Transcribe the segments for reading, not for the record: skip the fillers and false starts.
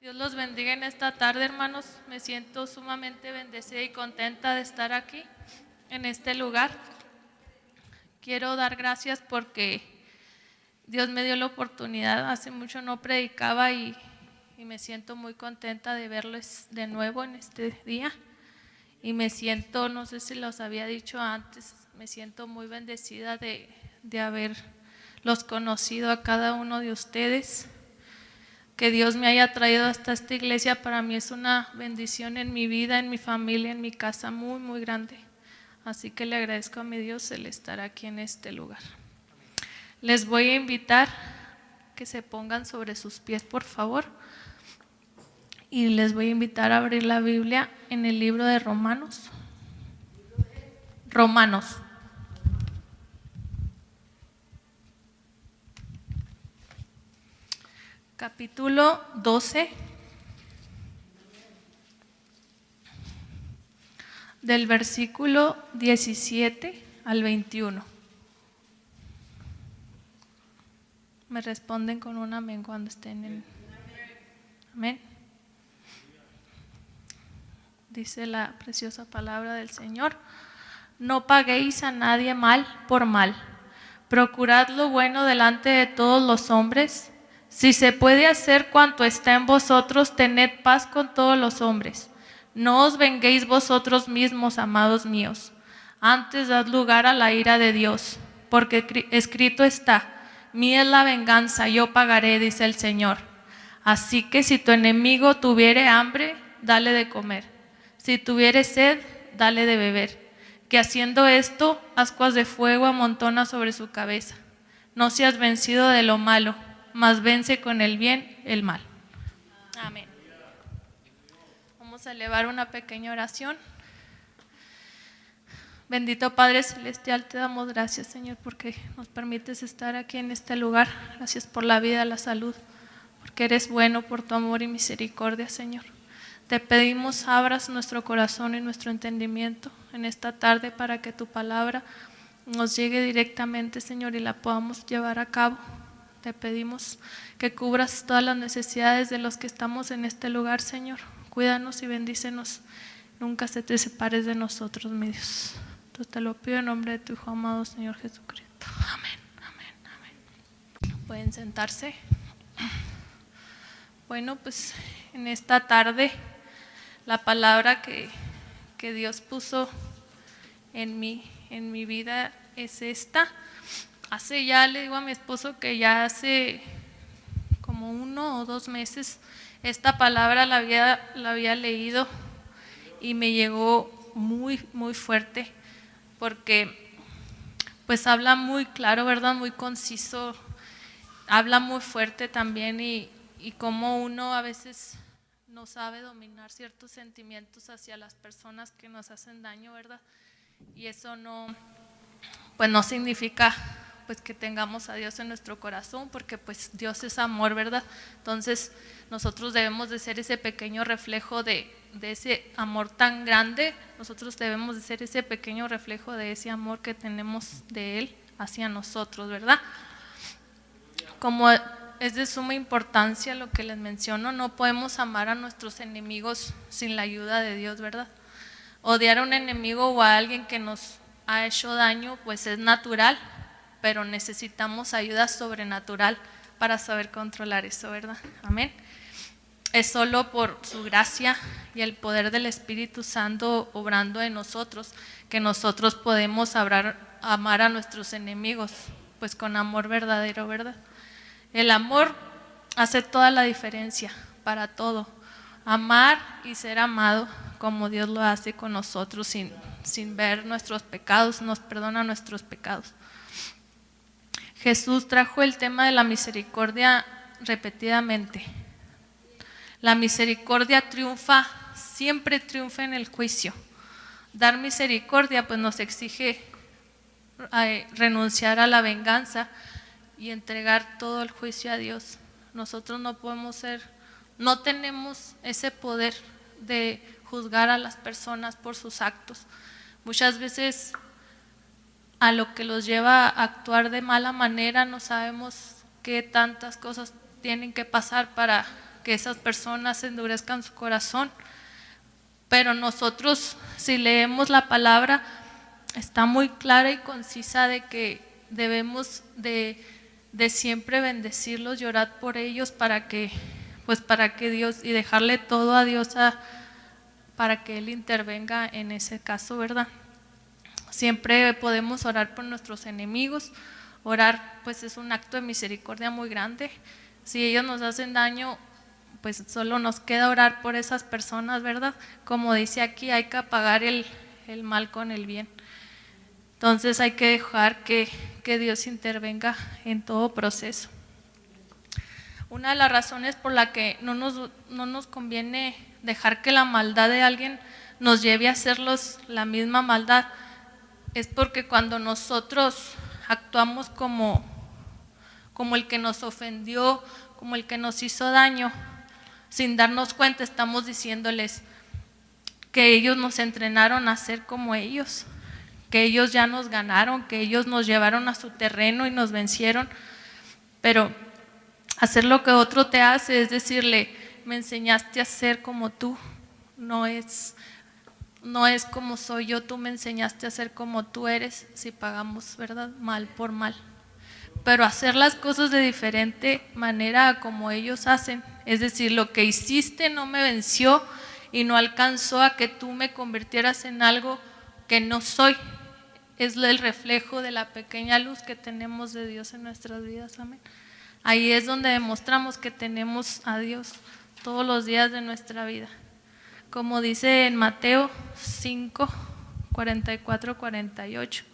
Dios los bendiga en esta tarde, hermanos. Me siento sumamente bendecida y contenta de estar aquí, en este lugar. Quiero dar gracias porque Dios me dio la oportunidad. Hace mucho no predicaba y me siento muy contenta de verles de nuevo en este día. Y me siento, no sé si los había dicho antes, me siento muy bendecida de haberlos conocido a cada uno de ustedes. Que Dios me haya traído hasta esta iglesia para mí es una bendición en mi vida, en mi familia, en mi casa, muy, muy grande. Así que le agradezco a mi Dios el estar aquí en este lugar. Les voy a invitar que se pongan sobre sus pies, por favor. Y les voy a invitar a abrir la Biblia en el libro de Romanos. Romanos. Capítulo 12, del versículo 17 al 21. Me responden con un amén cuando estén en... Amén. Dice la preciosa palabra del Señor: no paguéis a nadie mal por mal. Procurad lo bueno delante de todos los hombres. Si se puede hacer cuanto está en vosotros, tened paz con todos los hombres. No os venguéis vosotros mismos, amados míos. Antes dad lugar a la ira de Dios, porque escrito está: mía es la venganza, yo pagaré, dice el Señor. Así que si tu enemigo tuviere hambre, dale de comer. Si tuviere sed, dale de beber. Que haciendo esto, ascuas de fuego amontona sobre su cabeza. No seas vencido de lo malo, mas vence con el bien el mal. Amén. Vamos a elevar una pequeña oración. Bendito Padre Celestial, te damos gracias, Señor, porque nos permites estar aquí en este lugar. Gracias por la vida, la salud, porque eres bueno, por tu amor y misericordia, Señor. Te pedimos abras nuestro corazón y nuestro entendimiento en esta tarde para que tu palabra nos llegue directamente, Señor, y la podamos llevar a cabo. Te pedimos que cubras todas las necesidades de los que estamos en este lugar, Señor. Cuídanos y bendícenos. Nunca se te separes de nosotros, mi Dios. Entonces te lo pido en nombre de tu Hijo amado, Señor Jesucristo. Amén, amén, amén. Pueden sentarse. Bueno, pues en esta tarde la palabra que Dios puso en mi vida es esta. Ya le digo a mi esposo que ya hace como 1 o 2 meses esta palabra la había leído y me llegó muy, muy fuerte, porque pues habla muy claro, ¿verdad? Muy conciso, habla muy fuerte también y cómo uno a veces no sabe dominar ciertos sentimientos hacia las personas que nos hacen daño, ¿verdad? Y eso pues no significa pues que tengamos a Dios en nuestro corazón, porque pues Dios es amor, ¿verdad? Entonces nosotros debemos de ser ese pequeño reflejo de ese amor tan grande. Nosotros debemos de ser ese pequeño reflejo de ese amor que tenemos de Él hacia nosotros, ¿verdad? Como es de suma importancia lo que les menciono, no podemos amar a nuestros enemigos sin la ayuda de Dios, ¿verdad? Odiar a un enemigo o a alguien que nos ha hecho daño, pues es natural, pero necesitamos ayuda sobrenatural para saber controlar eso, ¿verdad? Amén. Es solo por su gracia y el poder del Espíritu Santo obrando en nosotros que nosotros podemos amar a nuestros enemigos, pues con amor verdadero, ¿verdad? El amor hace toda la diferencia para todo. Amar y ser amado como Dios lo hace con nosotros sin ver nuestros pecados, nos perdona nuestros pecados. Jesús trajo el tema de la misericordia repetidamente. La misericordia siempre triunfa en el juicio. Dar misericordia pues nos exige renunciar a la venganza y entregar todo el juicio a Dios. Nosotros no tenemos ese poder de juzgar a las personas por sus actos. Muchas veces a lo que los lleva a actuar de mala manera no sabemos qué tantas cosas tienen que pasar para que esas personas endurezcan su corazón. Pero nosotros, si leemos la palabra, está muy clara y concisa de que debemos de siempre bendecirlos y orar por ellos para que Dios, y dejarle todo a Dios para que Él intervenga en ese caso, ¿verdad? Siempre podemos orar por nuestros enemigos. Orar pues es un acto de misericordia muy grande. Si ellos nos hacen daño, pues solo nos queda orar por esas personas, ¿verdad? Como dice aquí, hay que apagar el mal con el bien. Entonces hay que dejar que Dios intervenga en todo proceso. Una de las razones por la que no nos conviene dejar que la maldad de alguien nos lleve a hacerlos la misma maldad es porque cuando nosotros actuamos como el que nos ofendió, como el que nos hizo daño, sin darnos cuenta estamos diciéndoles que ellos nos entrenaron a ser como ellos, que ellos ya nos ganaron, que ellos nos llevaron a su terreno y nos vencieron. Pero hacer lo que otro te hace es decirle, me enseñaste a ser como tú, no es como soy yo, tú me enseñaste a ser como tú eres, si pagamos, ¿verdad?, mal por mal. Pero hacer las cosas de diferente manera a como ellos hacen, es decir, lo que hiciste no me venció y no alcanzó a que tú me convirtieras en algo que no soy. Es el reflejo de la pequeña luz que tenemos de Dios en nuestras vidas, amén. Ahí es donde demostramos que tenemos a Dios todos los días de nuestra vida. Como dice en Mateo 5, 44, 48.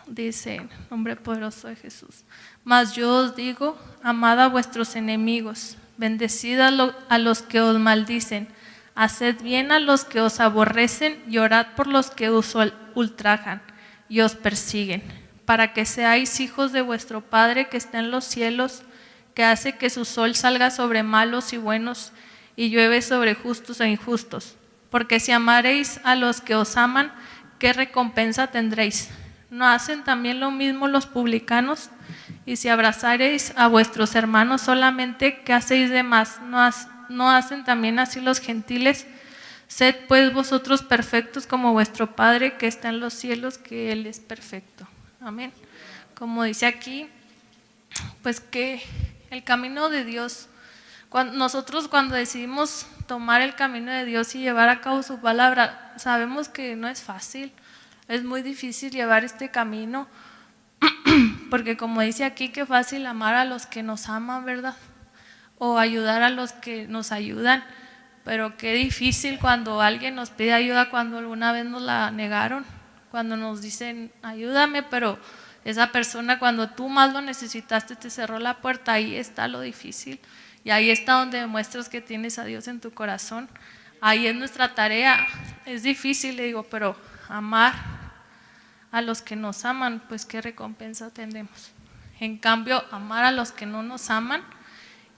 Dice, en nombre poderoso de Jesús: mas yo os digo, amad a vuestros enemigos, bendecid a los que os maldicen, haced bien a los que os aborrecen y orad por los que os ultrajan y os persiguen, para que seáis hijos de vuestro Padre que está en los cielos, que hace que su sol salga sobre malos y buenos y llueve sobre justos e injustos. Porque si amareis a los que os aman, ¿qué recompensa tendréis? ¿No hacen también lo mismo los publicanos? Y si abrazareis a vuestros hermanos solamente, ¿qué hacéis de más? ¿No hacen también así los gentiles? Sed pues vosotros perfectos como vuestro Padre que está en los cielos, que Él es perfecto. Amén. Como dice aquí, pues que el camino de Dios, nosotros cuando decidimos tomar el camino de Dios y llevar a cabo su palabra, sabemos que no es fácil. Es muy difícil llevar este camino, porque como dice aquí, qué fácil amar a los que nos aman, ¿verdad? O ayudar a los que nos ayudan, pero qué difícil cuando alguien nos pide ayuda cuando alguna vez nos la negaron, cuando nos dicen ayúdame, pero esa persona cuando tú más lo necesitaste te cerró la puerta. Ahí está lo difícil y ahí está donde demuestras que tienes a Dios en tu corazón. Ahí es nuestra tarea. Es difícil, le digo, pero amar a los que nos aman, pues qué recompensa tendremos. En cambio, amar a los que no nos aman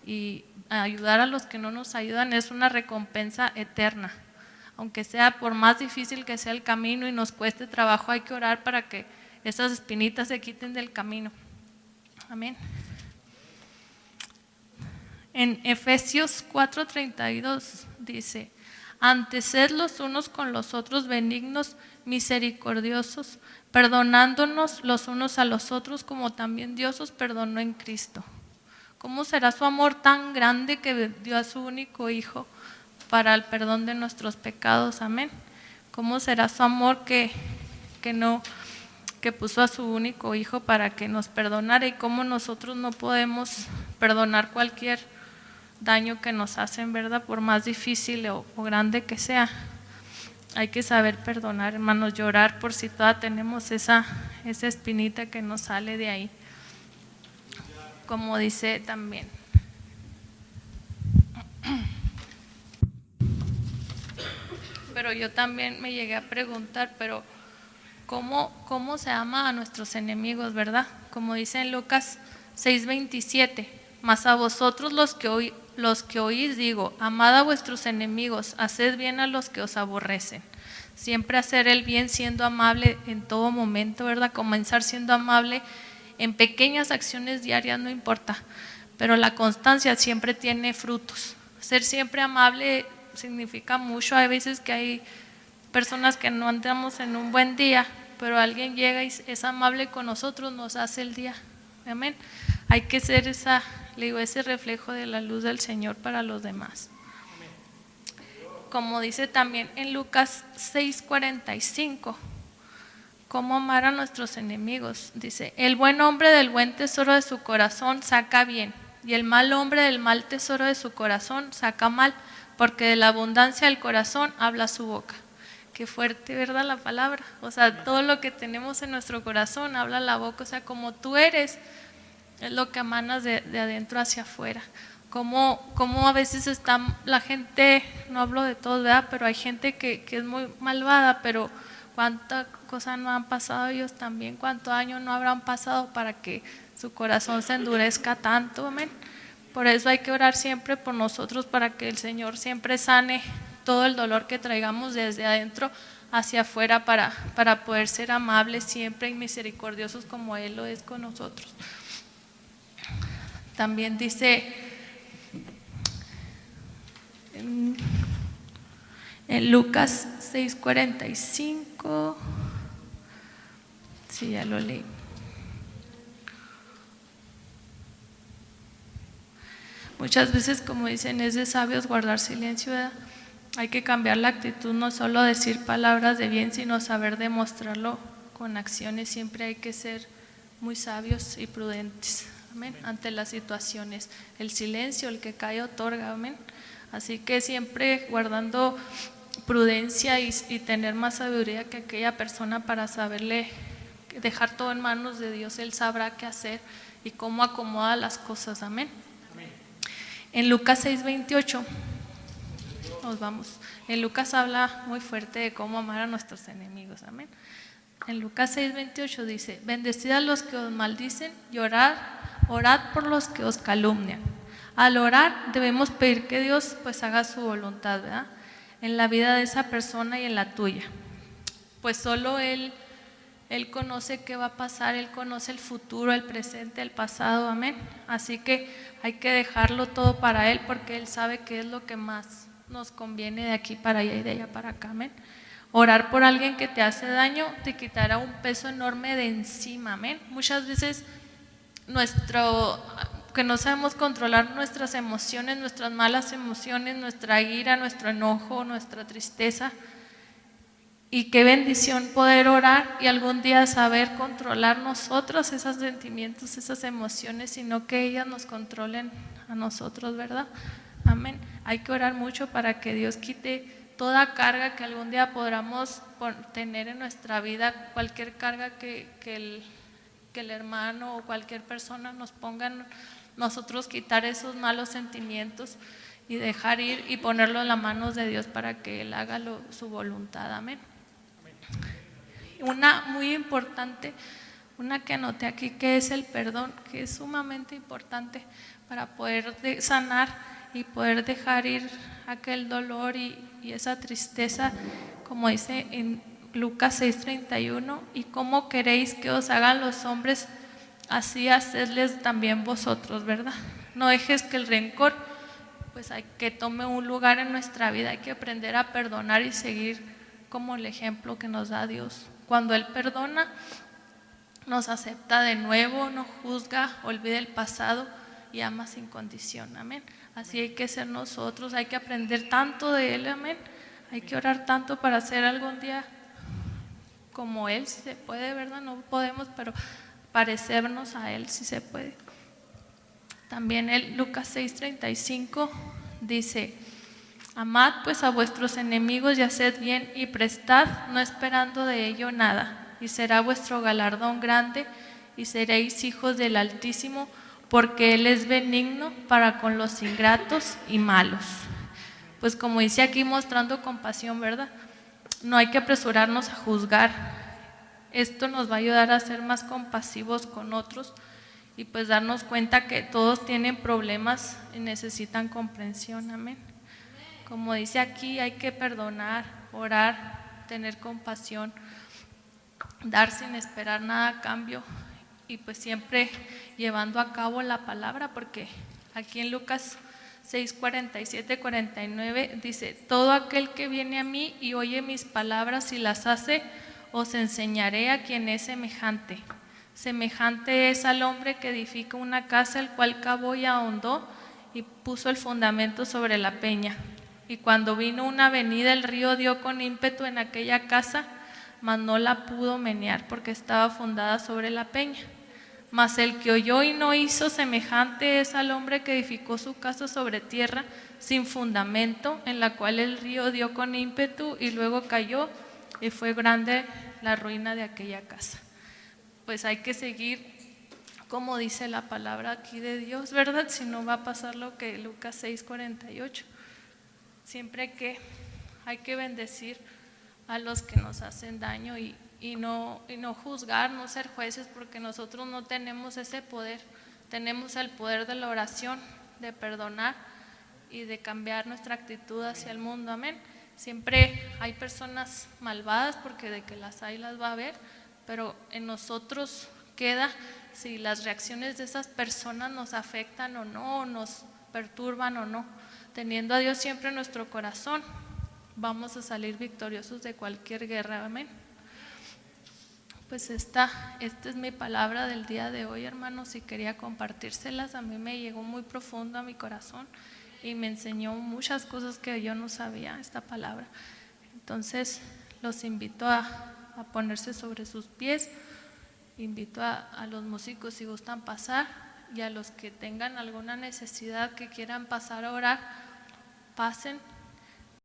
y ayudar a los que no nos ayudan es una recompensa eterna. Aunque sea, por más difícil que sea el camino y nos cueste trabajo, hay que orar para que esas espinitas se quiten del camino. Amén. En Efesios 4:32 dice: antes sed los unos con los otros benignos, misericordiosos, perdonándonos los unos a los otros como también Dios os perdonó en Cristo. ¿Cómo será su amor tan grande que dio a su único Hijo para el perdón de nuestros pecados? Amén. ¿Cómo será su amor que puso a su único Hijo para que nos perdonara? Y cómo nosotros no podemos perdonar cualquier daño que nos hacen, ¿verdad? Por más difícil o grande que sea. Hay que saber perdonar, hermanos, llorar por si todavía tenemos esa espinita que nos sale de ahí. Como dice también. Pero yo también me llegué a preguntar, pero ¿cómo se ama a nuestros enemigos, verdad? Como dice en Lucas 6:27, mas a vosotros los que oís digo, amad a vuestros enemigos, haced bien a los que os aborrecen. Siempre hacer el bien siendo amable en todo momento, ¿verdad? Comenzar siendo amable en pequeñas acciones diarias, no importa, pero la constancia siempre tiene frutos. Ser siempre amable significa mucho. Hay veces que hay personas que no andamos en un buen día, pero alguien llega y es amable con nosotros, nos hace el día. Amén. Hay que ser ese reflejo de la luz del Señor para los demás. Como dice también en Lucas 6:45, cómo amar a nuestros enemigos. Dice, el buen hombre del buen tesoro de su corazón saca bien, y el mal hombre del mal tesoro de su corazón saca mal, porque de la abundancia del corazón habla su boca. Qué fuerte, ¿verdad? La palabra. O sea, todo lo que tenemos en nuestro corazón habla la boca. O sea, como tú eres, es lo que emanas de adentro hacia afuera. Como a veces está la gente, no hablo de todos, ¿verdad? Pero hay gente que es muy malvada, pero cuántas cosas no han pasado ellos también, cuántos años no habrán pasado para que su corazón se endurezca tanto, amén. Por eso hay que orar siempre por nosotros, para que el Señor siempre sane todo el dolor que traigamos desde adentro hacia afuera, para poder ser amables siempre y misericordiosos como Él lo es con nosotros. También dice en Lucas 6:45, sí, ya lo leí. Muchas veces, como dicen, es de sabios guardar silencio, ¿verdad? Hay que cambiar la actitud, no solo decir palabras de bien, sino saber demostrarlo con acciones. Siempre hay que ser muy sabios y prudentes, amén, ante las situaciones. El silencio, el que cae, otorga, amén. Así que siempre guardando prudencia y tener más sabiduría que aquella persona para saberle dejar todo en manos de Dios. Él sabrá qué hacer y cómo acomoda las cosas, amén. En Lucas 6:28 nos vamos. En Lucas habla muy fuerte de cómo amar a nuestros enemigos, amén. En Lucas 6:28 dice, bendecid a los que os maldicen y orad por los que os calumnian. Al orar debemos pedir que Dios pues haga su voluntad, ¿verdad?, en la vida de esa persona y en la tuya. Pues solo Él conoce qué va a pasar, Él conoce el futuro, el presente, el pasado, amén. Así que hay que dejarlo todo para Él, porque Él sabe qué es lo que más nos conviene de aquí para allá y de allá para acá, amén. Orar por alguien que te hace daño te quitará un peso enorme de encima, amén. Muchas veces que no sabemos controlar nuestras emociones, nuestras malas emociones, nuestra ira, nuestro enojo, nuestra tristeza. Y qué bendición poder orar y algún día saber controlar nosotros esos sentimientos, esas emociones, sino que ellas nos controlen a nosotros, ¿verdad? Amén. Hay que orar mucho para que Dios quite toda carga que algún día podamos tener en nuestra vida, cualquier carga que el hermano o cualquier persona nos ponga, nosotros quitar esos malos sentimientos y dejar ir y ponerlo en las manos de Dios para que Él haga su voluntad, amén. Una muy importante, una que anoté aquí, que es el perdón, que es sumamente importante para poder sanar y poder dejar ir aquel dolor y esa tristeza, como dice en Lucas 6:31, y cómo queréis que os hagan los hombres, así hacedles también vosotros, ¿verdad? No dejes que el rencor pues hay que tome un lugar en nuestra vida. Hay que aprender a perdonar y seguir como el ejemplo que nos da Dios. Cuando Él perdona, nos acepta de nuevo, no juzga, olvida el pasado y ama sin condición, amén. Así hay que ser nosotros, hay que aprender tanto de Él, amén. Hay que orar tanto para ser algún día como Él, si se puede, ¿verdad? No podemos, pero parecernos a Él si se puede. También el Lucas 6:35 dice, amad pues a vuestros enemigos y haced bien y prestad, no esperando de ello nada, y será vuestro galardón grande y seréis hijos del Altísimo, porque Él es benigno para con los ingratos y malos. Pues como dice aquí, mostrando compasión, ¿verdad? No hay que apresurarnos a juzgar. Esto nos va a ayudar a ser más compasivos con otros y pues darnos cuenta que todos tienen problemas y necesitan comprensión, amén. Como dice aquí, hay que perdonar, orar, tener compasión, dar sin esperar nada a cambio y pues siempre llevando a cabo la palabra, porque aquí en Lucas 6, 47, 49 dice: todo aquel que viene a mí y oye mis palabras y las hace, os enseñaré a quien es semejante. Semejante es al hombre que edifica una casa, el cual cavó y ahondó y puso el fundamento sobre la peña. Y cuando vino una venida, el río dio con ímpetu en aquella casa, mas no la pudo menear, porque estaba fundada sobre la peña. Mas el que oyó y no hizo, semejante es al hombre que edificó su casa sobre tierra sin fundamento, en la cual el río dio con ímpetu y luego cayó, y fue grande la ruina de aquella casa. Pues hay que seguir como dice la palabra aquí de Dios, ¿verdad? Si no va a pasar lo que Lucas 6:48. Siempre hay que bendecir a los que nos hacen daño y no juzgar, no ser jueces, porque nosotros no tenemos ese poder. Tenemos el poder de la oración, de perdonar y de cambiar nuestra actitud hacia el mundo, amén. Siempre hay personas malvadas, porque de que las hay las va a haber, pero en nosotros queda si las reacciones de esas personas nos afectan o no, nos perturban o no. Teniendo a Dios siempre en nuestro corazón, vamos a salir victoriosos de cualquier guerra, amén. Pues esta es mi palabra del día de hoy, hermanos, y quería compartírselas. A mí me llegó muy profundo a mi corazón y me enseñó muchas cosas que yo no sabía, esta palabra. Entonces los invito a ponerse sobre sus pies. Invito a los músicos, si gustan pasar, y a los que tengan alguna necesidad que quieran pasar a orar, pasen.